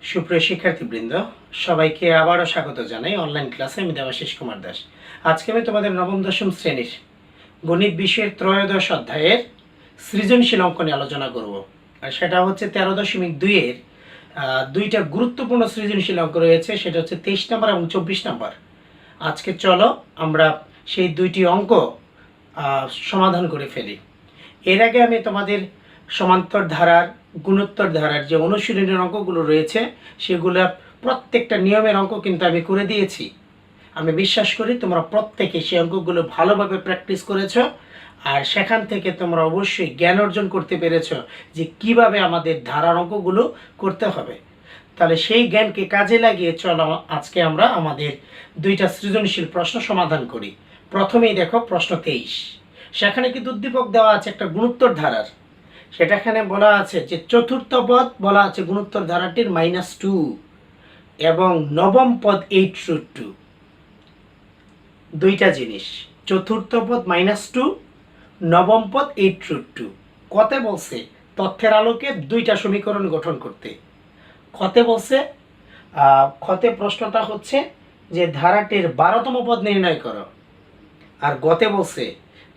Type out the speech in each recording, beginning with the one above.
সুপ্রিয় শিক্ষার্থীবৃন্দ, সবাইকে আবারও স্বাগত জানাই অনলাইন ক্লাসে। আমি দেবাশিস কুমার দাস। আজকে আমি তোমাদের নবম দশম শ্রেণীর গণিত বিষয়ের ত্রয়োদশ অধ্যায়ের সৃজনশীল অঙ্ক নিয়ে আলোচনা করব। আর সেটা হচ্ছে 13.2-এর দুইটা গুরুত্বপূর্ণ সৃজনশীল অঙ্ক রয়েছে, সেটা হচ্ছে 23 নম্বর এবং 24 নম্বর। আজকে চলো আমরা সেই দুইটি অঙ্ক সমাধান করে ফেলি। এর আগে আমি তোমাদের সমান্তর ধারার, গুণোত্তর ধারার যে অনুশীলনের অঙ্কগুলো রয়েছে সেগুলো প্রত্যেকটা নিয়মের অঙ্ক কিন্তু আমি করে দিয়েছি। আমি বিশ্বাস করি তোমরা প্রত্যেকে সেই অঙ্কগুলো ভালোভাবে প্র্যাকটিস করেছো, আর সেখান থেকে তোমরা অবশ্যই জ্ঞান অর্জন করতে পেরেছো যে কিভাবে আমাদের ধারার অঙ্কগুলো করতে হবে। তাহলে সেই জ্ঞানকে কাজে লাগিয়ে চলো আজকে আমরা আমাদের দুইটা সৃজনশীল প্রশ্ন সমাধান করি। প্রথমেই দেখো প্রশ্ন 23। সেখানে কিন্তু উদ্দীপক দেওয়া আছে একটা গুণোত্তর ধারার। সেটাখানে বলা আছে যে চতুর্থ পদ বলা আছে গুণোত্তর ধারাটির -2 এবং নবম পদ 8√2। দুইটা জিনিস, চতুর্থ পদ -2, নবম পদ 8√2। কতে বলছে তথ্যের আলোকে দুইটা সমীকরণ গঠন করতে। খতে বলছে খতে প্রশ্নটা হচ্ছে যে ধারাটির 12তম পদ নির্ণয় করো, আর গতে বলছে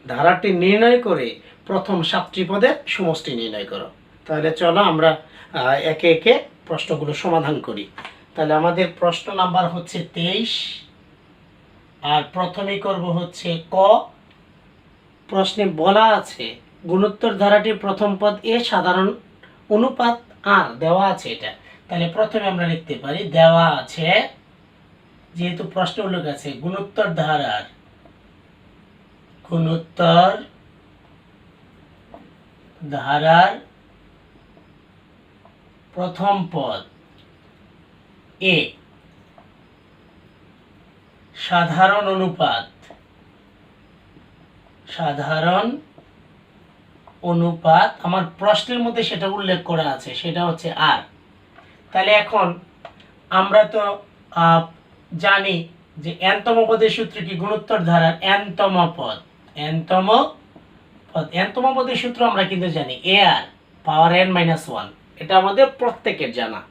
ধারাটি নির্ণয় করে প্রথম 7টি পদের সমষ্টি নির্ণয় করো। তাহলে চলো আমরা একে একে প্রশ্নগুলো সমাধান করি। তাহলে আমাদের প্রশ্ন নাম্বার হচ্ছে 23, আর প্রথমেই করব হচ্ছে ক। প্রশ্নে বলা আছে গুণোত্তর ধারাটির প্রথম পদ এ সাধারণ অনুপাত আর দেওয়া আছে এটা। তাহলে প্রথমে আমরা লিখতে পারি দেওয়া আছে, যেহেতু প্রশ্ন উল্লেখ আছে গুণোত্তর ধারার প্রথম পদ এ সাধারণ অনুপাত আমার প্রশ্নের মধ্যে সেটা উল্লেখ করা আছে, সেটা হচ্ছে আর। তাহলে এখন আমরা তো জানি যে nতম পদের সূত্র কি, গুণোত্তর ধারার nতম পদের সূত্র আমরা কিন্তু জানি এ আর পাওয়ার n-1। এটা আমাদের প্রত্যেকের জানা।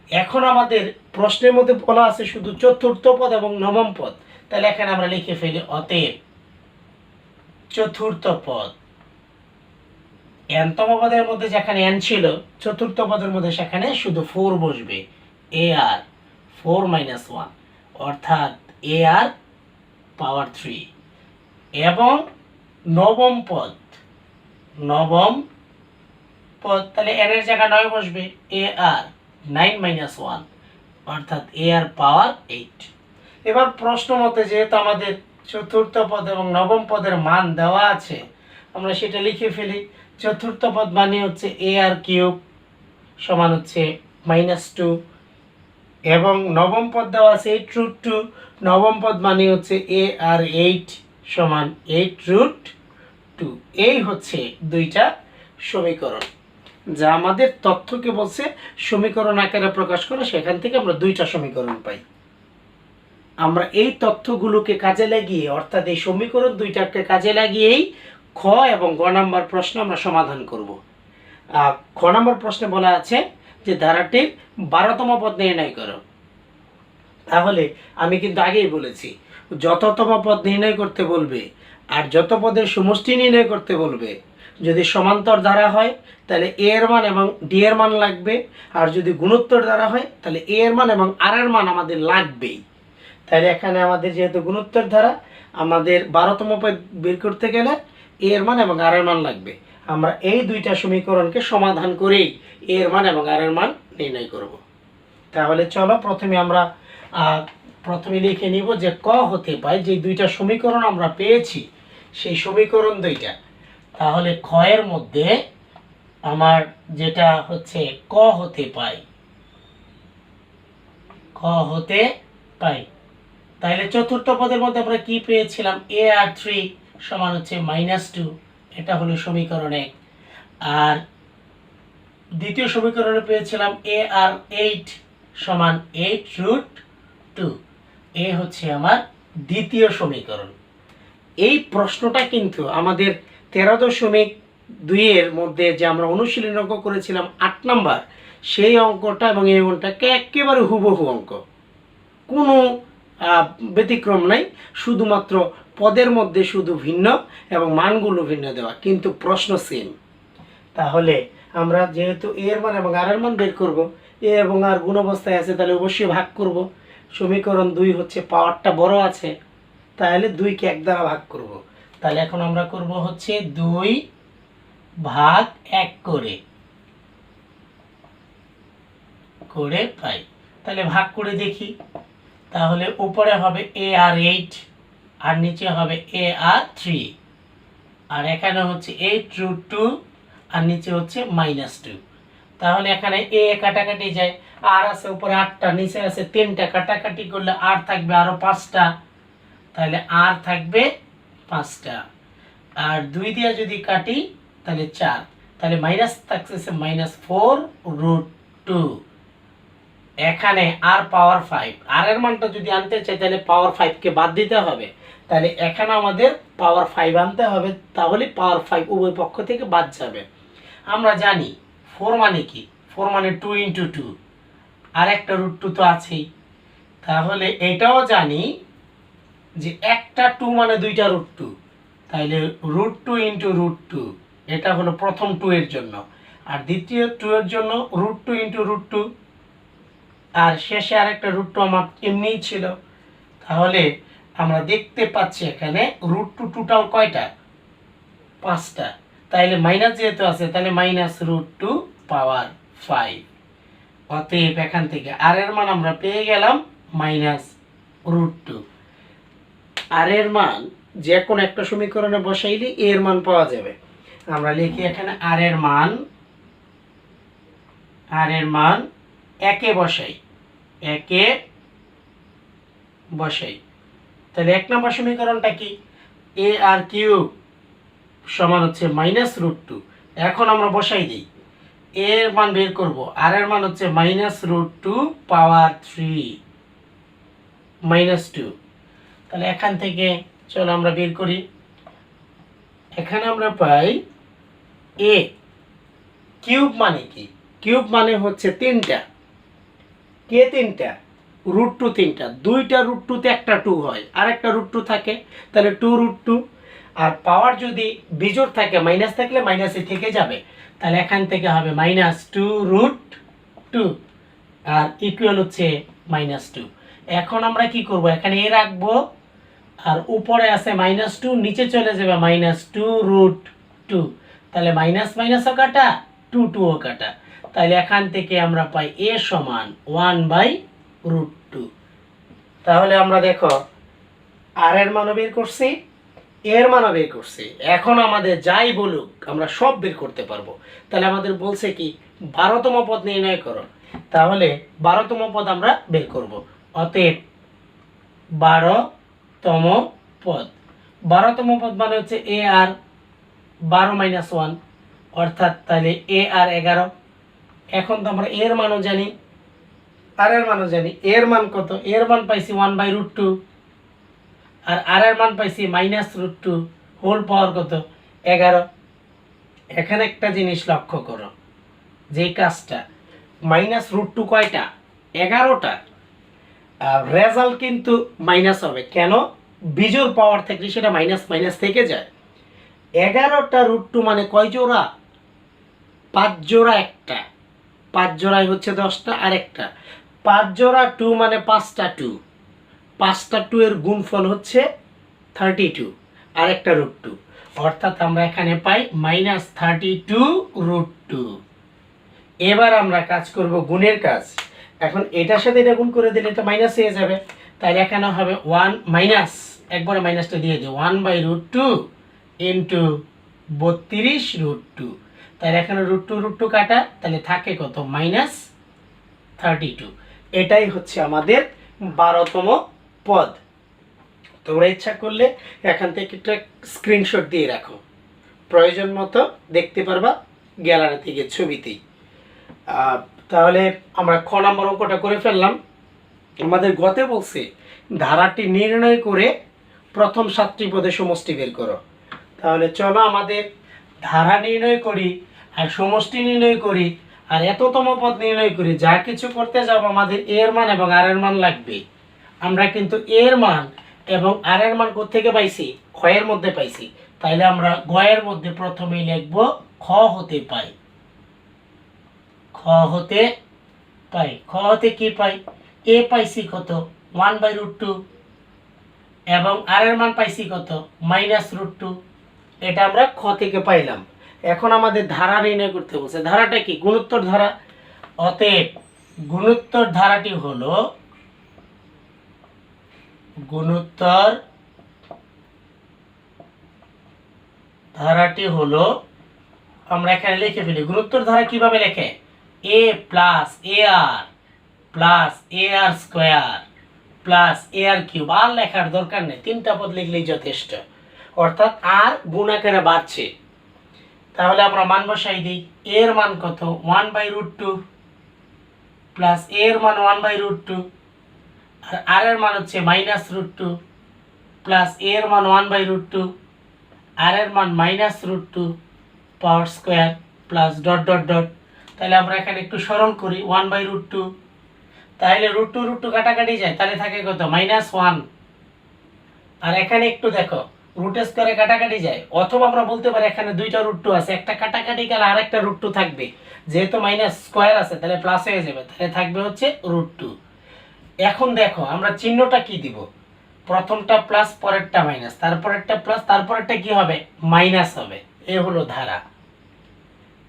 এখন আমাদের প্রশ্নের মধ্যে বলা আছে শুধু চতুর্থ পদ এবং নবম পদ। তাহলে এখানে আমরা লিখে ফেলি অতএব চতুর্থ পদ, nতম পদের মধ্যে যেখানে n ছিল, চতুর্থ পদের মধ্যে সেখানে শুধু 4 বসবে, এ আর 4-1 অর্থাৎ এ আর পাওয়ার 3। এবং নবম পদ তাহলে n এর জায়গায় 9 বসবে, এ আর 9-1 অর্থাৎ এ আর পাওয়ার 8। এবার প্রশ্ন মতে যেহেতু আমাদের চতুর্থ পদ এবং নবম পদের মান দেওয়া আছে, আমরা সেটা লিখে ফেলি। চতুর্থ পদ মানে হচ্ছে এ আর কিউব সমান হচ্ছে -2, এবং নবম পদ দেওয়া আছে 8√2। নবম পদ মানে হচ্ছে এ আর 8 সমান 8√2। এই হচ্ছে দুইটা সমীকরণ যা আমাদের তথ্যকে বলছে সমীকরণ আকারে প্রকাশ করে। সেখান থেকে আমরা দুইটা সমীকরণ পাই। আমরা এই তথ্যগুলোকে কাজে লাগিয়ে, অর্থাৎ এই সমীকরণ দুইটাকে কাজে লাগিয়েই খ এবং গ নম্বর প্রশ্ন আমরা সমাধান করব। খ নম্বর প্রশ্নে বলা আছে যে ধারাটির 12তম পদ নির্ণয় করো। তাহলে আমি কিন্তু আগেই বলেছি যততম পদ নির্ণয় করতে বলবে আর যত পদের সমষ্টি নির্ণয় করতে বলবে, যদি সমান্তর ধারা হয় তাহলে এ এর মান এবং ডি এর মান লাগবে, আর যদি গুণোত্তর ধারা হয় তাহলে এ এর মান এবং আর এর মান আমাদের লাগবেই। তাহলে এখানে আমাদের যেহেতু গুণোত্তর ধারা, আমাদের 12তম পদ বের করতে গেলে এ এর মান এবং আর এর মান লাগবে। আমরা এই দুইটা সমীকরণকে সমাধান করেই এ এর মান এবং আর এর মান নির্ণয় করব। তাহলে চলো প্রথমে আমরা লিখে নিব যে ক হতে পাই যে দুইটা সমীকরণ আমরা পেয়েছি সেই সমীকরণ দুইটা। তাহলে খ এর মধ্যে আমার যেটা হচ্ছে ক হতে পাই, তাহলে চতুর্থ পদের মধ্যে আমরা কি পেয়েছিলাম, এ আর 3 সমান হচ্ছে -2, এটা হলো সমীকরণ 1। আর দ্বিতীয় সমীকরণে পেয়েছিলাম এ আর 8 সমান 8√2, এ হচ্ছে আমার দ্বিতীয় সমীকরণ। এই প্রশ্নটা কিন্তু আমাদের 13.2-এর মধ্যে যে আমরা অনুশীলন অঙ্ক করেছিলাম 8 নাম্বার, সেই অঙ্কটা এবং এই অঙ্কটাকে একেবারে হুবহু অঙ্ক, কোনো ব্যতিক্রম নাই, শুধুমাত্র পদের মধ্যে শুধু ভিন্ন এবং মানগুলো ভিন্ন দেওয়া, কিন্তু প্রশ্ন সেম। তাহলে আমরা যেহেতু এ এর মান এবং আর এর মান বের করব, এ এবং আর গুণ অবস্থায় আছে, তাহলে অবশ্যই ভাগ করব। সমীকরণ 2 হচ্ছে পাওয়ারটা বড় আছে, তাহলে 2কে 1 দ্বারা ভাগ করব। তাহলে এখন আমরা করব হচ্ছে 2 ভাগ 1 করে পাই। তাহলে ভাগ করে দেখি, তাহলে উপরে হবে এ আর 8 আর নিচে হবে এ আর 3, আর এখানে হচ্ছে 8√2 আর নিচে হচ্ছে -2। তাহলে এখানে এ কাটাকাটি যায়, আর আছে উপরে 8টা, নিচে আছে 3টা, কাটাকাটি করলে আর থাকবে আরো 5টা, তাহলে আর থাকবে 5টা, আর 2 দিয়ে যদি কাটি তাহলে 4, তাহলে মাইনাস থাকছে -4√2। এখানে আর পাওয়ার 5, আর এর মানটা যদি আনতে চাই তাহলে পাওয়ার 5 কে বাদ দিতে হবে, তাহলে এখানে আমাদের পাওয়ার 5 আনতে হবে, তাহলে পাওয়ার 5 উভয় পক্ষ থেকে বাদ যাবে। আমরা জানি 4 মানে কি, 4 মানে 2 × 2, আর একটা √2 তো আছেই, তাহলে এটাও জানি যে একটা 2 মানে দুইটা √2, তাহলে √2 × √2, এটা হলো প্রথম 2 এর জন্য, আর দ্বিতীয় 2 এর জন্য √2 × √2, আর শেষে আরেকটা √2 আমার এমনিই ছিল। তাহলে আমরা দেখতে পাচ্ছি এখানে √2 টোটাল কয়টা, 5টা, তাহলে মাইনাস যেহেতু আছে তাহলে -√2 পাওয়ার 5। অতএব এখান থেকে আর এর মান আমরা পেয়ে গেলাম -√2। আর এর মান যে কোনো একটা সমীকরণে বসাইলে এর মান পাওয়া যাবে। আমরা লিখি এখানে আর এর মান একে বসাই, তাহলে 1 নম্বর সমীকরণটা কি, এ আর কিউব সমান হচ্ছে -√2। এখন আমরা বসাই দিই, এর মান বের করব, আর এর মান হচ্ছে -√2 পাওয়ার 3 -2। তাহলে এখান থেকে চলো আমরা বের করি, এখানে আমরা পাই এ কিউব মানে কি, কিউব মানে হচ্ছে 3টা, কে 3টা, √2 3টা, দুইটা √2 তে একটা 2 হয়, আর একটা √2 থাকে, তাহলে 2√2, আর পাওয়ার যদি বিজোড় থাকে, মাইনাস থাকলে মাইনাসে থেকে যাবে, তাহলে এখান থেকে হবে -2√2 আর ইকুয়াল হচ্ছে -2। এখন আমরা কি করব, এখানে এ রাখবো, আর উপরে আছে -2, নিচে চলে যাবে -2√2, তাহলে মাইনাস মাইনাসও কাটা, 2 কাটা, তাহলে এখান থেকে আমরা পাই এ সমান 1/√2। তাহলে আমরা দেখো আর এর মানও বের করছি, এর মানও বের করছি, এখন আমাদের যাই বলুক আমরা সব বের করতে পারবো। তাহলে আমাদের বলছে কি 12তম পদ নির্ণয় করো, তাহলে 12তম পদ আমরা বের করব। অতএব 12তম পদ, 12তম পদ মানে হচ্ছে এ আর 12 - 1, অর্থাৎ তাহলে এ আর 11। এখন তো আমরা এর মানও জানি, আর এর মানও জানি, এর মান কত, এর মান পাইছি 1/√2, আর এর মান পাইছি -√2, হোল পাওয়ার কত, 11। এখানে একটা জিনিস লক্ষ্য করো, যে কাজটা -√2 কয়টা, 11টা, আর রেজাল্ট কিন্তু মাইনাস হবে, কেন, বিজোড় পাওয়ার থাকলে সেটা মাইনাস মাইনাস থেকে যায়। 11টা √2 মানে কয় জোড়া, 5 জোড়া, একটা 5 জোড়ায় হচ্ছে 10টা, আর একটা 5 জোড়া 2 মানে 5টা 2, 5টা 2 এর গুণফল হচ্ছে 32, আর একটা √2, অর্থাৎ আমরা এখানে পাই -32√2। এবার আমরা কাজ করব গুণের কাজ, এখন এটার সাথে এটা গুণ করে দিলে এটা মাইনাস হয়ে যাবে, তাহলে এখানে হবে 1 মাইনাস, একবারে মাইনাসটা দিয়ে দিই, 1/√2 × 32√2, তাহলে এখানে √2 কাটা, তাহলে থাকে কত, -32। এটাই হচ্ছে আমাদের 12তম পদ। তোমরা ইচ্ছা করলে এখান থেকে একটা স্ক্রিনশট দিয়ে রাখো, প্রয়োজন মতো দেখতে পারবা গ্যালারি থেকে ছবিতেই। তাহলে আমরা খ নম্বর অঙ্কটা করে ফেললাম। আমাদের গতে বলছে ধারাটি নির্ণয় করে প্রথম 7টি পদের সমষ্টি বের করো। তাহলে চলো আমাদের ধারা নির্ণয় করি আর সমষ্টি নির্ণয় করি, আর এততম পদ নির্ণয় করি, যা কিছু করতে যাব আমাদের এ এর মান এবং আর এর মান লাগবে। আমরা কিন্তু এ এর মান এবং আর এর মান কোত্থেকে পাইছি? খ এর মধ্যে পাইছি। তাইলে আমরা গ এর মধ্যে প্রথমেই লিখব খ হতে পাই। খ হতে পাই। খ হতে কি পাই? এ পাইছি কত? 1/√2 এবং আর এর মান পাইছি কত? -√2। এটা আমরা খ থেকে পাইলাম। এখন আমাদের ধারা নির্ণয় করতে বলছে। ধারাটা কি? গুণোত্তর ধারা। অতএব গুণোত্তর ধারাটি হলো আমরা এখানে লিখে ফেলি। গুণোত্তর ধারা কিভাবে লেখে? a plus ar plus ar square plus ar cube. আর লেখার দরকার নেই, তিনটা পদ লিখলেই যথেষ্ট। অর্থাৎ আর গুণ আকারে বাড়ছে। তাহলে আমরা মান বসাই দিই। এর মান কত? 1/√2 প্লাস এর মান 1/√2 আর আর এর মান হচ্ছে -√2 প্লাস এর মান 1/√2 আর এর মান -√2 power square plus dot dot dot. তাহলে আমরা এখানে একটু সরল করি। 1/√2, তাহলে √2 কাটাকাটি যায়, তাহলে থাকে কত? -1। আর এখানে একটু দেখো, রুট স্কয়ারে কাটাকাটি যায়, অথবা আমরা বলতে পারি এখানে দুইটা √2 আছে, একটা কাটাকাটি গেলে আরেকটা √2 থাকবে। যেহেতু মাইনাস স্কয়ার আছে তাহলে প্লাস হয়ে যাবে, তাহলে থাকবে হচ্ছে √2। এখন দেখো আমরা চিহ্নটা কি দিব? প্রথমটা প্লাস, পরেরটা মাইনাস, তারপরেরটা প্লাস, তারপরেরটা কি হবে? মাইনাস হবে। এ হলো ধারা।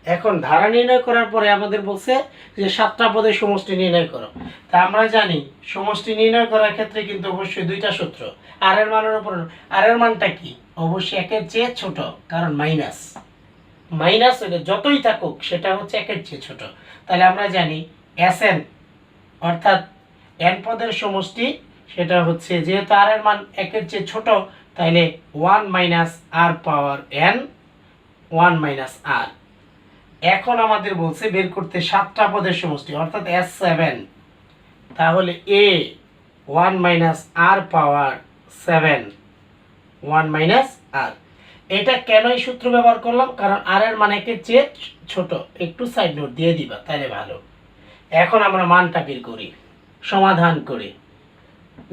এখন ধারা নির্ণয় করার পরে আমাদের বলছে যে 7টা পদের সমষ্টি নির্ণয় করো। তা আমরা জানি সমষ্টি নির্ণয় করার ক্ষেত্রে কিন্তু অবশ্যই দুইটা সূত্র। আর এর মানের উপর, আর এর মানটা কি? অবশ্যই একের চেয়ে ছোট, কারণ মাইনাস হলে যতই থাকুক সেটা হচ্ছে একের চেয়ে ছোট। তাহলে আমরা জানি Sn অর্থাৎ n পদের সমষ্টি, সেটা হচ্ছে যেহেতু আর এর মান একের চেয়ে ছোট, তাহলে 1 - r পাওয়ার n 1 - r। এখন আমাদের বলছে বের করতে 7টা পদের সমষ্টি অর্থাৎ S7। তাহলে a 1 - r পাওয়ার 7 1 - r। এটা কেন এই সূত্র ব্যবহার করলাম? কারণ আর এর মান একের চেয়ে ছোট। একটু সাইড নোট দিয়ে দিবা, তাহলে ভালো। এখন আমরা মানটা বের করি, সমাধান করি।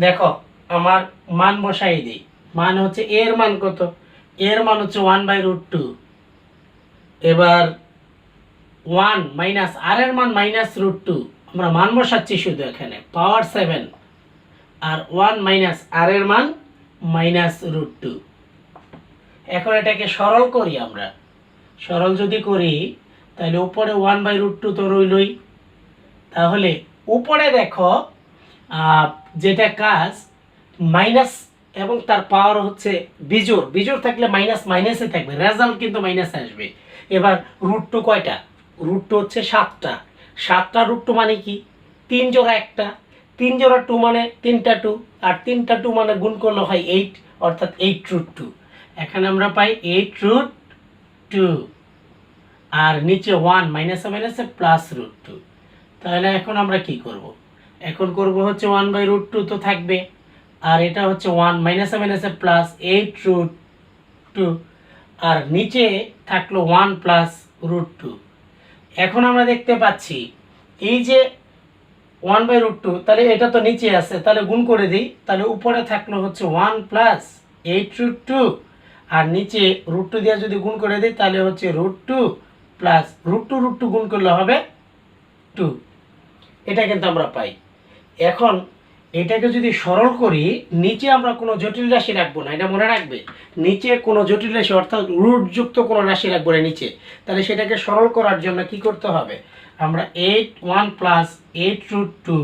দেখো আমার মান বসাই দিই। মান হচ্ছে এর মান কত? এর মান হচ্ছে 1/√2। এবার 1 মাইনাস আর এর মান -√2, আমরা মান বসাচ্ছি শুধু এখানে, পাওয়ার 7 আর 1 মাইনাস আর এর মান -√2। এখন এটাকে সরল করি আমরা। সরল যদি করি তাহলে উপরে 1/√2 তো রইলই। তাহলে উপরে দেখো যেটা কাজ, মাইনাস এবং তার পাওয়ার হচ্ছে বিজোড়। বিজোড় থাকলে মাইনাস মাইনাসে থাকবে, রেজাল্ট কিন্তু মাইনাসে আসবে। এবার √2 কয়টা? √2 হচ্ছে 7টা। 7টা √2 মানে কি? 3 জোড়া একটা, 3 জোড়া 2 মানে 3টা 2, আর 3টা 2 মানে গুণ করলে হয় 8, অর্থাৎ 8√2। এখানে আমরা পাই 8√2 আর নিচে 1 মাইনাসে মাইনাসে +√2। তাহলে এখন আমরা কি করব? এখন করব হচ্ছে 1/√2 তো থাকবে, আর এটা হচ্ছে 1 মাইনাসে মাইনাসে +8√2 আর নিচে থাকলো 1 +√2। এখন আমরা দেখতে পাচ্ছি এই যে 1/√2, তাহলে এটা তো নিচে আছে, তাহলে গুণ করে দিই। তাহলে উপরে থাকলো হচ্ছে 1 +8√2 আর নিচে √2 দিয়ে যদি গুণ করে দিই তাহলে হচ্ছে √2 প্লাস √2 গুণ করলে হবে 2। এটা কিন্তু আমরা পাই। এখন এটাকে যদি সরল করি, নিচে আমরা কোনো জটিল রাশি রাখবো না, এটা মনে রাখবে। নিচে কোনো জটিল রাশি অর্থাৎ রুটযুক্ত কোনো রাশি রাখবো না নিচে। তাহলে সেটাকে সরল করার জন্য কি করতে হবে? আমরা 1 + 8√2,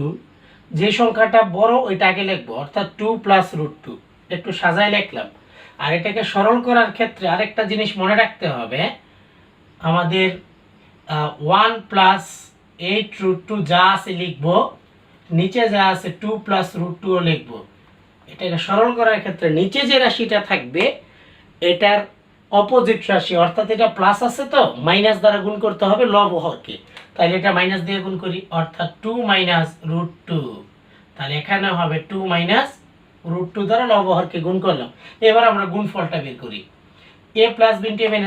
যে সংখ্যাটা বড় ওইটা আগে লিখবো, অর্থাৎ 2 +√2। একটু সাজায় লিখলাম। আর এটাকে সরল করার ক্ষেত্রে আরেকটা জিনিস মনে রাখতে হবে, আমাদের 1 + 8√2 যা আছে লিখবো, নিচে যা আছে 2 +√2 ও লিখবো। এটাকে সরল করার ক্ষেত্রে নিচে যে রাশিটা থাকবে এটার অপোজিট রাশি, অর্থাৎ এটা প্লাস আছে তো মাইনাস দ্বারা গুণ করতে হবে লব হরকে। তাহলে এটা মাইনাস দিয়ে গুণ করি, অর্থাৎ 2 - √2। তাহলে এখানে হবে 2 - √2 দ্বারা লব হরকে গুণ করলাম। এবার আমরা গুণফলটা বের করি। a + b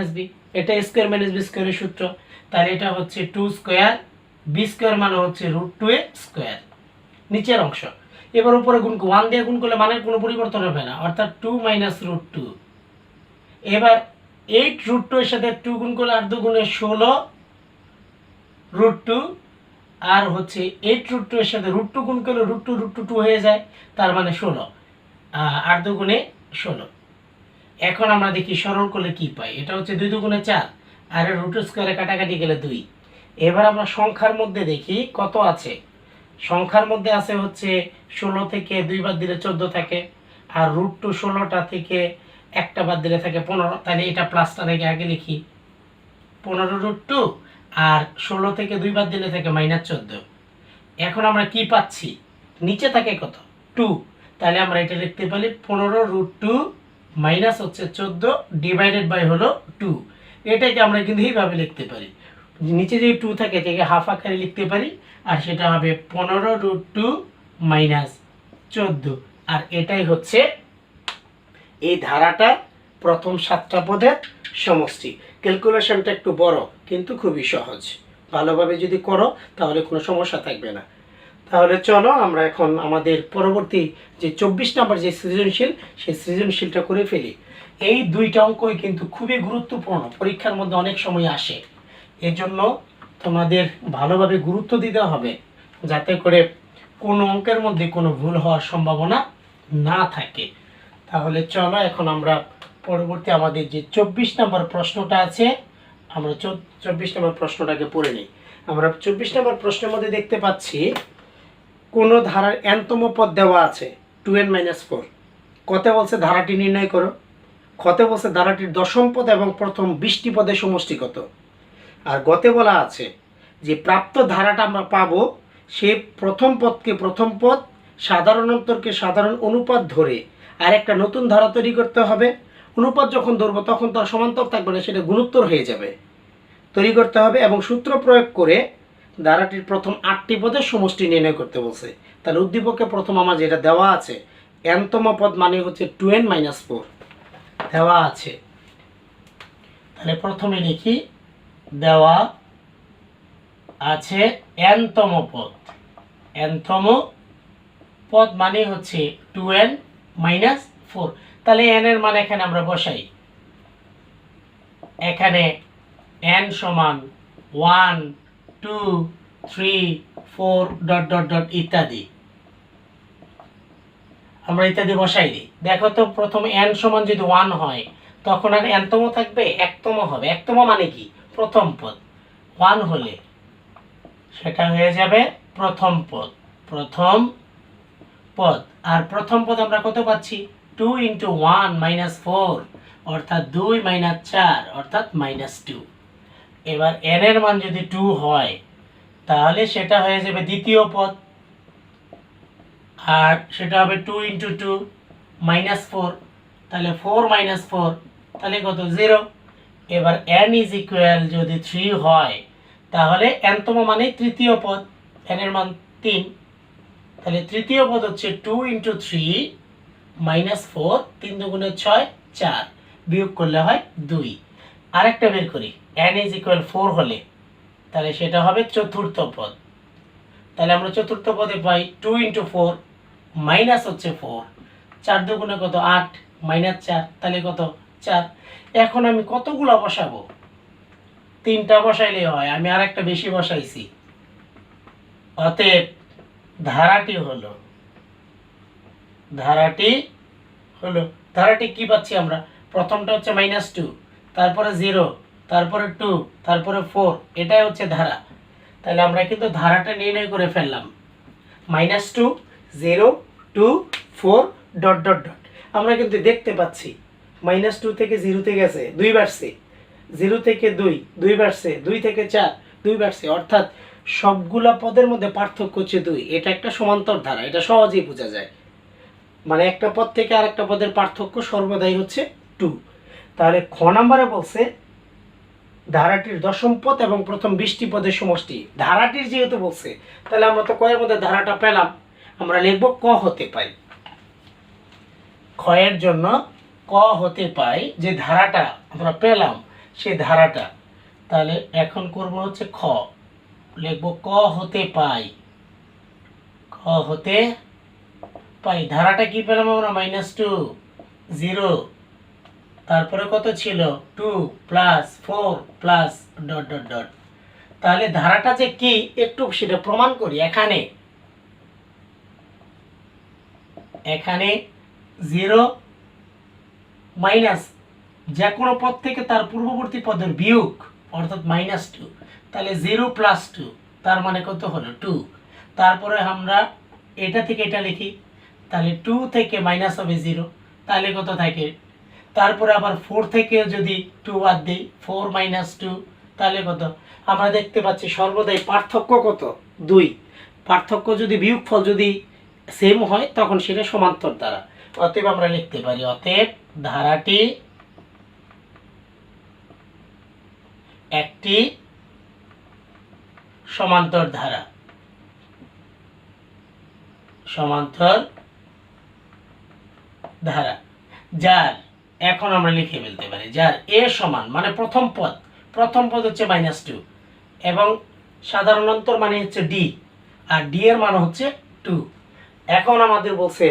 * b, এটা স্কয়ার মাইনাস বি স্কয়ারের সূত্র। তাহলে এটা হচ্ছে 2² বি স্কোয়ার মানে হচ্ছে √2a স্কোয়ার, নিচের অংশ। এবার উপরে গুণ 1 দিয়ে গুণ করলে মানের কোনো পরিবর্তন হবে না, অর্থাৎ 2 - √2। এবার 8 √2 এর সাথে 2 গুণ করলে 8 দুগুণে 16 √2, আর হচ্ছে 8 √2 এর সাথে √2 গুণ করলে √2 হয়ে যায়, তার মানে 16, 8 দুগুণে 16। এখন আমরা দেখি সরল করলে কি পাই। এটা হচ্ছে 2 দুগুণে 4, আর √2 স্কোয়ারে কাটাকাটি গেলে 2। এবার আমরা সংখ্যার মধ্যে দেখি কত আছে। সংখ্যার মধ্যে আছে হচ্ছে 16 থেকে 2 বাদ দিলে 14 থাকে, আর √2 16টা থেকে একটা বাদ দিলে থাকে 15। তাহলে এটা প্লাসটা রেখে আগে লিখি 15 √2, আর 16 থেকে 2 বাদ দিলে থাকে -14। এখন আমরা কি পাচ্ছি, নিচে থাকে কত 2, তাহলে আমরা এটা লিখতে পারি 15 √2 মাইনাস হচ্ছে 14 ডিভাইডেড বাই হলো 2। এটাকে আমরা কিন্তু এইভাবে লিখতে পারি, নিচে যে 2 থাকে এটাকে হাফ আকারে লিখতে পারি, আর সেটা হবে 15 √2 মাইনাস 14। আর এটাই হচ্ছে এই ধারাটার প্রথম 7টা পদের সমষ্টি। ক্যালকুলেশনটা একটু বড় কিন্তু খুবই সহজ, ভালোভাবে যদি করো তাহলে কোনো সমস্যা থাকবে না। তাহলে চলো আমরা এখন আমাদের পরবর্তী যে 24 নম্বর যে সৃজনশীল, সেই সৃজনশীলটা করে ফেলি। এই দুইটা অঙ্কই কিন্তু খুবই গুরুত্বপূর্ণ, পরীক্ষার মধ্যে অনেক সময় আসে। এজন্য তোমাদের ভালোভাবে গুরুত্ব দিতে হবে, যাতে করে কোনো অঙ্কের মধ্যে কোনো ভুল হওয়ার সম্ভাবনা না থাকে। তাহলে চলো এখন আমরা পরবর্তী আমাদের যে 24 নম্বর প্রশ্নটা আছে, আমরা 24 নম্বর প্রশ্নটাকে পড়ে নিই। আমরা 24 নম্বর প্রশ্নের মধ্যে দেখতে পাচ্ছি কোনো ধারার nতম পদ দেওয়া আছে 2n - 4। কতে বলছে ধারাটি নির্ণয় করো। ক্ষতে বলছে ধারাটির দশম পদ এবং প্রথম 20টি পদের সমষ্টি কত। আর গতে বলা আছে যে প্রাপ্ত ধারাটা আমরা পাবো, সে প্রথম পদকে প্রথম পদ, সাধারণ অন্তরকে সাধারণ অনুপাত ধরে আর একটা নতুন ধারা তৈরি করতে হবে। অনুপাত যখন ধরবো তখন তার সমান্তর থাকবে না, সেটা গুণোত্তর হয়ে যাবে, তৈরি করতে হবে। এবং সূত্র প্রয়োগ করে ধারাটির প্রথম 8টি পদের সমষ্টি নির্ণয় করতে বলছে। তাহলে উদ্দীপকে প্রথম আমার যেটা দেওয়া আছে nতম পদ মানে হচ্ছে 2n - 4 দেওয়া আছে। তাহলে প্রথমে লিখি দেওয়া আছে nতম পদ। nতম পদ মানে হচ্ছে 2n - 4। তাহলে n এর মান এখানে আমরা বসাই। এখানে n সমান 1 2 3 4 ডট ডট ডট ইত্যাদি, আমরা ইত্যাদি বসাই দিই। দেখো তো প্রথম n সমান যদি 1 হয় তখন আর nতম থাকবে, একতম হবে। একতম মানে কি, প্রথম পদ। 1 হলে সেটা হয়ে যাবে প্রথম পদ, প্রথম পদ। আর প্রথম পদ আমরা কত পাচ্ছি, 2 × 1 - 4 অর্থাৎ 2 - 4 অর্থাৎ -2। এবার n এর মান যদি 2 হয় তাহলে সেটা হয়ে যাবে দ্বিতীয় পদ, আর সেটা হবে 2 × 2 -4, তাহলে 4 - 4 তাহলে কত 0। এবার n = যদি 3 হয় তাহলে nতম মানে তৃতীয় পদ, n এর মান 3, তাহলে তৃতীয় পদ হচ্ছে 2 × 3 - 4, 3 দুগুণে 6 4, বিয়োগ করলে হয় 2। আরেকটা বের করি, n = 4 হলে তাহলে সেটা হবে চতুর্থ পদ। তাহলে আমরা চতুর্থ পদে পাই 2 × 4 মাইনাস হচ্ছে 4, 4 দুগুণে কত 8 -4, তাহলে কত 4। এখন আমি কতগুলো বসাবো, 3টা বসাইলে হয়, আমি আর একটা বেশি বসাইছি। অতএব ধারাটি হলো ধারাটি কি পাচ্ছি আমরা, প্রথমটা হচ্ছে -2, তারপরে 0, তারপরে 2, তারপরে 4, এটাই হচ্ছে ধারা। তাহলে আমরা কিন্তু ধারাটা নির্ণয় করে ফেললাম, -2 0 2 4 ডট ডট ডট। আমরা কিন্তু দেখতে পাচ্ছি -2 থেকে 0 তে গেছে 2 বাড়ছে, 0 থেকে 2 2 বাড়ছে, 2 থেকে 4 2 বাড়ছে, অর্থাৎ সবগুলা পদের মধ্যে পার্থক্য হচ্ছে 2। এটা একটা সমান্তর ধারা, এটা সহজেই বোঝা যায়। মানে একটা পদ থেকে আরেকটা পদের পার্থক্য সর্বদাই হচ্ছে 2। তাহলে খ নম্বরে বলছে ধারাটির দশম পদ এবং প্রথম 20টি পদের সমষ্টি। ধারাটির যেহেতু বলছে তাহলে আমরা তো কয়ের মধ্যে ধারাটা পেলাম, আমরা লিখব ক হতে পাই। ক্ষয়ের জন্য ক হতে পাই, যে ধারাটা আমরা পেলাম সেই ধারাটা। তাহলে এখন করব হচ্ছে খ। লিখব ক হতে পাই, ক হতে পাই। ধারাটা কি পেলাম আমরা? -2, 0, তারপরে কত ছিল? 2 plus 4 plus dot dot dot. তাহলে ধারাটা যে কি একটু সেটা প্রমাণ করি। এখানে 0 মাইনাস যে কোনো পদ থেকে তার পূর্ববর্তী পদের বিয়োগ, অর্থাৎ -2। তাহলে 0 প্লাস 2 তার মানে কত হলো? 2। তারপরে আমরা এটা থেকে এটা লিখি, তাহলে 2 থেকে মাইনাস হবে 0, তাহলে কত থাকে? তারপরে আবার 4 থেকে যদি 2 বাদ দিই, 4 মাইনাস 2, তাহলে কত? আমরা দেখতে পাচ্ছি সর্বদাই পার্থক্য কত? 2। পার্থক্য যদি বিয়োগফল যদি সেম হয় তখন সেটা সমান্তর ধারা। অতএব আমরা লিখতে পারি, অতএব ধারাটি একটি সমান্তর ধারা, সমান্তর ধারা যার, এখন আমরা লিখে ফেলতে পারি, যার এ সমান মানে প্রথম পদ হচ্ছে -2 এবং সাধারণ অন্তর মানে হচ্ছে ডি, আর ডি এর মান হচ্ছে 2। এখন আমাদের বলছে,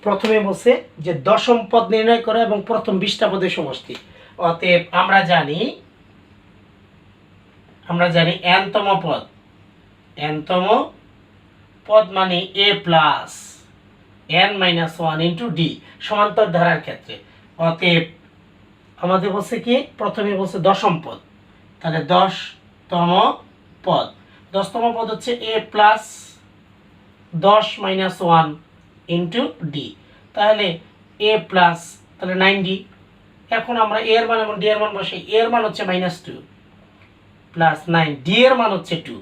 প্রথমে বলছে যে দশম পদ নির্ণয় করা এবং প্রথম 20টা পদের সমষ্টি। অতএব আমরা জানি n-তম পদ মানে a plus n-1 into D সমান্তর ধারার ক্ষেত্রে। অতএব আমাদের বলছে কি, প্রথমে বলছে দশম পদ, তাহলে 10তম পদ হচ্ছে a প্লাস 10-1 ইন্টু ডি, তাহলে a প্লাস, তাহলে 9d। এখন আমরা এর মান এবং ডি এর মান বসাই। এর মান হচ্ছে -2 প্লাস 9, ডি এর মান হচ্ছে 2।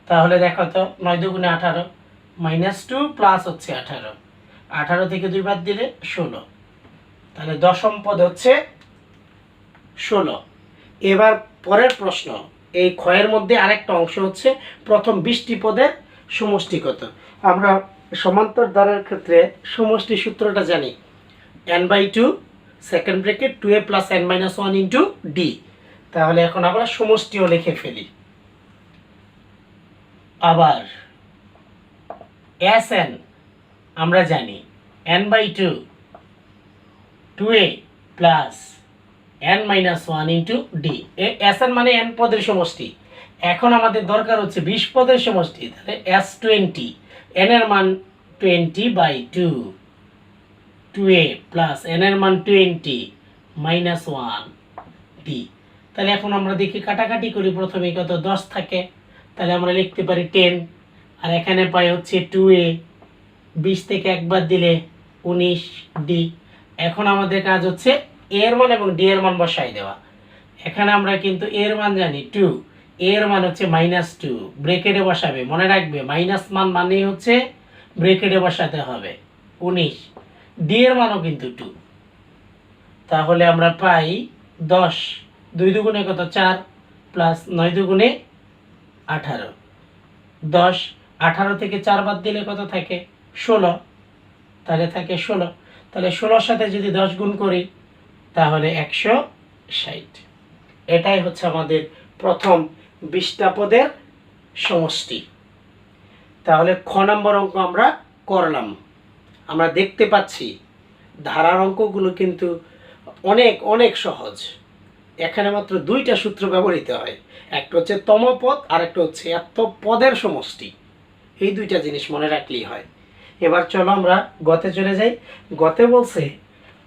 তাহলে দেখো তো 9 দুগুণে 18, -2 প্লাস হচ্ছে 18, 18 থেকে 2 বাদ দিলে 16, তাহলে দশম পদ হচ্ছে 16। এবার পরের প্রশ্ন, এই ক্ষয়ের মধ্যে আরেকটা অংশ হচ্ছে প্রথম 20টি পদের সমষ্টি কত। আমরা সমান্তর ধারার ক্ষেত্রে সমষ্টি সূত্রটা জানি, n/2 second bracket 2a plus n-1 into D. তাহলে এখন আমরা সমষ্টিও লিখে ফেলি। আবার Sn আমরা জানি n/2 2a plus n-1 into D. Sn মানে n পদের সমষ্টি। এখন আমাদের দরকার হচ্ছে 20 পদের সমষ্টি, তাহলে S20, n এর মান 20/2, 2a প্লাস n এর মান 20 -1 ডি। তাহলে এখন আমরা দেখি কাটাকাটি করি, প্রথমে কত 10 থাকে, তাহলে আমরা লিখতে পারি 10, আর এখানে পাই হচ্ছে 2a, 20 থেকে একবার দিলে 19 ডি। এখন আমাদের কাজ হচ্ছে এর মান এবং ডি এর মান বসাই দেওয়া। এখানে আমরা কিন্তু এর মান জানি 2, এর মান হচ্ছে -2, ব্রেকেটে বসাবে, মনে রাখবে মাইনাস মান মানেই হচ্ছে ব্রেকেটে বসাতে হবে 19, ডি এর মানও কিন্তু 2। তাহলে আমরা পাই 10, 2 দুগুণে কত 4 প্লাস 9 দুগুণে 18, 10, 18 থেকে 4 বাদ দিলে কত থাকে 16, তাহলে থাকে 16। তাহলে 16-র সাথে যদি 10 গুণ করি তাহলে 160। এটাই হচ্ছে আমাদের প্রথম 20টা পদের সমষ্টি। তাহলে খ নম্বর অঙ্ক আমরা করলাম। আমরা দেখতে পাচ্ছি ধারার অঙ্কগুলো কিন্তু অনেক অনেক সহজ। এখানে মাত্র 2টা সূত্র ব্যবহৃত হয়, একটা হচ্ছে তম পদ আর একটা হচ্ছে এত পদের সমষ্টি। এই 2টা জিনিস মনে রাখলেই হয়। এবার চলো আমরা গতে চলে যাই। গতে বলছে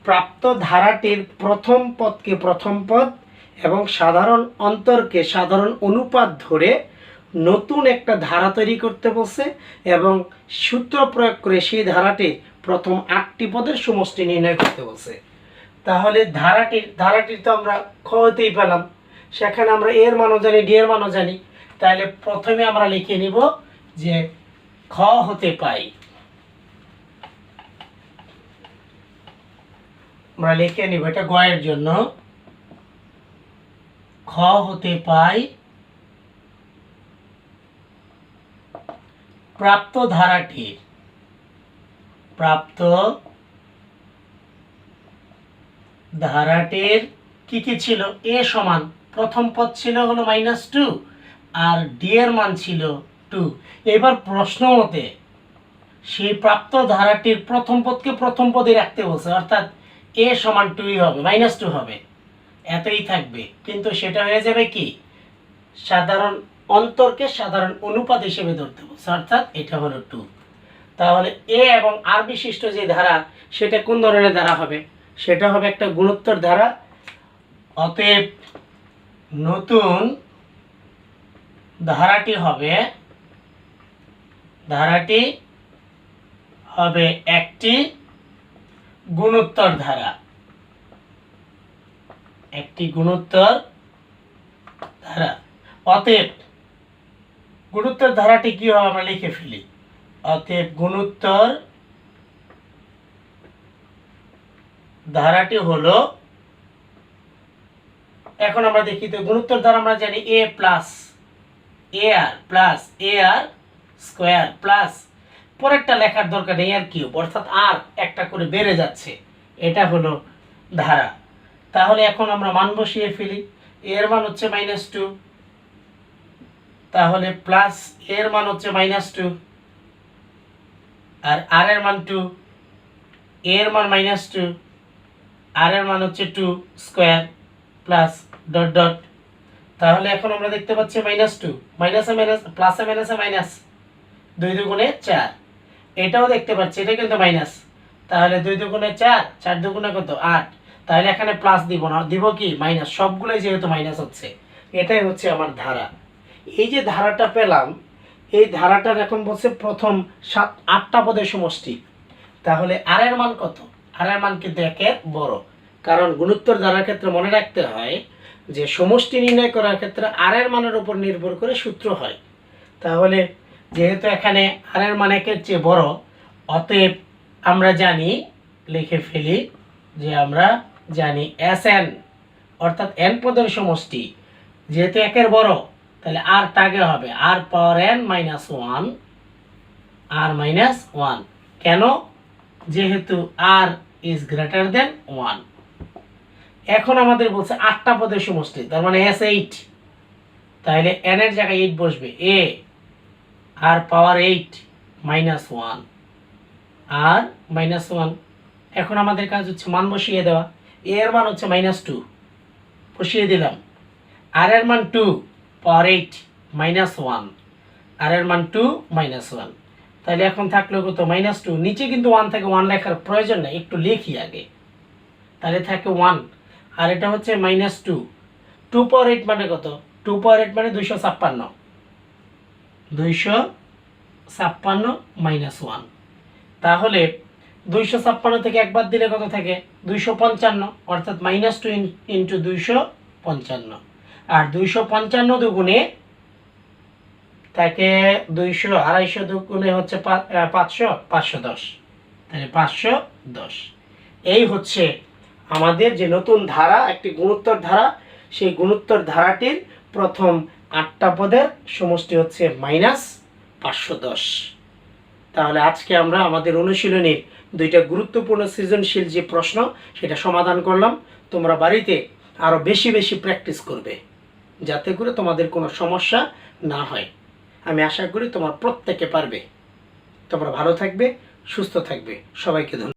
প্রাপ্ত ধারাটির প্রথম পদকে প্রথম পদ এবং সাধারণ অন্তরকে সাধারণ অনুপাত ধরে নতুন একটা ধারা তৈরি করতে বলছে এবং সূত্র প্রয়োগ করে সেই ধারাটির প্রথম 8টি পদের সমষ্টি নির্ণয় করতে বলছে। তাহলে ধারাটির তো আমরা খ হতেই পেলাম, সেখানে আমরা এর মানও জানি, ডি এর মানও জানি। তাহলে প্রথমে আমরা লিখে নিব যে খ হতে পাই, আমরা লিখে নিব এটা গয়ের জন্য, খ হতে পাই প্রাপ্ত ধারাটির কি কি ছিল? এ সমান প্রথম পদ ছিল হলো -2 আর ডি এর মান ছিল 2। এবার প্রশ্ন মতে সেই প্রাপ্ত ধারাটির প্রথম পদকে প্রথম পদে রাখতে বলছে, অর্থাৎ এ সমান 2 হবে, -2 হবে, এতই থাকবে। কিন্তু সেটা হয়ে যাবে কি, সাধারণ অন্তরকে সাধারণ অনুপাত হিসেবে ধরতে বলছে, অর্থাৎ এটা হলো 2। তাহলে এ এবং আর বিশিষ্ট যে ধারা, সেটা কোন ধরনের ধারা হবে? সেটা হবে একটা গুণোত্তর ধারা। অতএব নতুন ধারাটি হবে একটি গুণোত্তর ধারা, একটি গুণোত্তর ধারা। অতএব গুণোত্তর ধারাটি কি হবে আমরা লিখে ফেলি। অতএব গুণোত্তর ধারাটি হলো, এখন আমরা দেখি তো গুণোত্তর ধারা আমরা জানি a প্লাস এ আর স্কোয়ার প্লাস, পরেরটা লেখার দরকার নেই, আর কিউব, অর্থাৎ আর একটা করে বেড়ে যাচ্ছে, এটা হলো ধারা। তাহলে এখন আমরা মান বসিয়ে ফেলি। এর মান হচ্ছে -2, তাহলে প্লাস এর মান হচ্ছে -2, আর আর এর মান 2, এর মান -2, আর এর মান হচ্ছে 2 স্কোয়ার প্লাস ডট ডট। তাহলে এখন আমরা দেখতে পাচ্ছি -2, মাইনাসে মাইনাস, প্লাসে মাইনাসে মাইনাস, 2 দুগুণে 4। এটাও দেখতে পাচ্ছি, এটা কিন্তু মাইনাস, তাহলে 2 দুগুণে 4, 4 দুগুণে কত 8। তাহলে এখানে প্লাস দিব না, দিব কি মাইনাস, সবগুলোই যেহেতু মাইনাস হচ্ছে, এটাই হচ্ছে আমার ধারা। এই যে ধারাটা পেলাম, এই ধারাটার এখন বলছে প্রথম 8টা পদের সমষ্টি। তাহলে আর এর মান কত? আর এর মান কিন্তু একের বড়, কারণ গুণোত্তর ধারার ক্ষেত্রে মনে রাখতে হয় যে সমষ্টি নির্ণয় করার ক্ষেত্রে আর এর মানের উপর নির্ভর করে সূত্র হয়। তাহলে যেহেতু এখানে আর এর মান একের চেয়ে বড়, অতএব আমরা জানি, লিখে ফেলি যে আমরা জানি Sn, অর্থাৎ n পদের সমষ্টি যেহেতু একের বড়, তাহলে আর টাগে হবে r পাওয়ার n -1, r -1। কেন? যেহেতু r ইজ গ্রেটার দেন 1। এখন আমাদের বলছে 8টা পদের সমষ্টি, তার মানে S8, তাহলে n এর জায়গায় 8 বসবে, a r পাওয়ার 8 -1, r -1। এখন আমাদের কাজ হচ্ছে মান বসিয়ে দেওয়া। a এর মান হচ্ছে -2, বসিয়ে দিলাম। r এর মান 2 পাওয়ার 8 -1, r এর মান 2 -1। তাহলে এখন থাকলো কত? -2। নিচে কিন্তু 1 থেকে 1 লেখার প্রয়োজন নেই, একটু লিখি আগে। তাহলে থাকে 1, আর এটা হচ্ছে -2। 2 পাওয়ার 8 মানে কত? 2 পাওয়ার 8 মানে 256, 256 -1। তাহলে 256 থেকে একবার দিলে কত থাকে? 255, অর্থাৎ -2 ইন্টু 255। আর 255 দুগুণে থাকে 200, 250 দুগুণে হচ্ছে 500, 510, তাহলে 510। এই হচ্ছে আমাদের যে নতুন ধারা, একটি গুণোত্তর ধারা। সেই গুণোত্তর ধারাটির প্রথম 8টা পদের সমষ্টি হচ্ছে -510। তাহলে আজকে আমরা আমাদের অনুশীলনীর 2টা গুরুত্বপূর্ণ সৃজনশীল যে প্রশ্ন, সেটা সমাধান করলাম। তোমরা বাড়িতে আরও বেশি বেশি প্র্যাকটিস করবে, যাতে করে তোমাদের কোনো সমস্যা না হয়। আমি আশা করি তোমরা প্রত্যেকে পারবে। তোমরা ভালো থাকবে, সুস্থ থাকবে। সবাইকে ধন্যবাদ।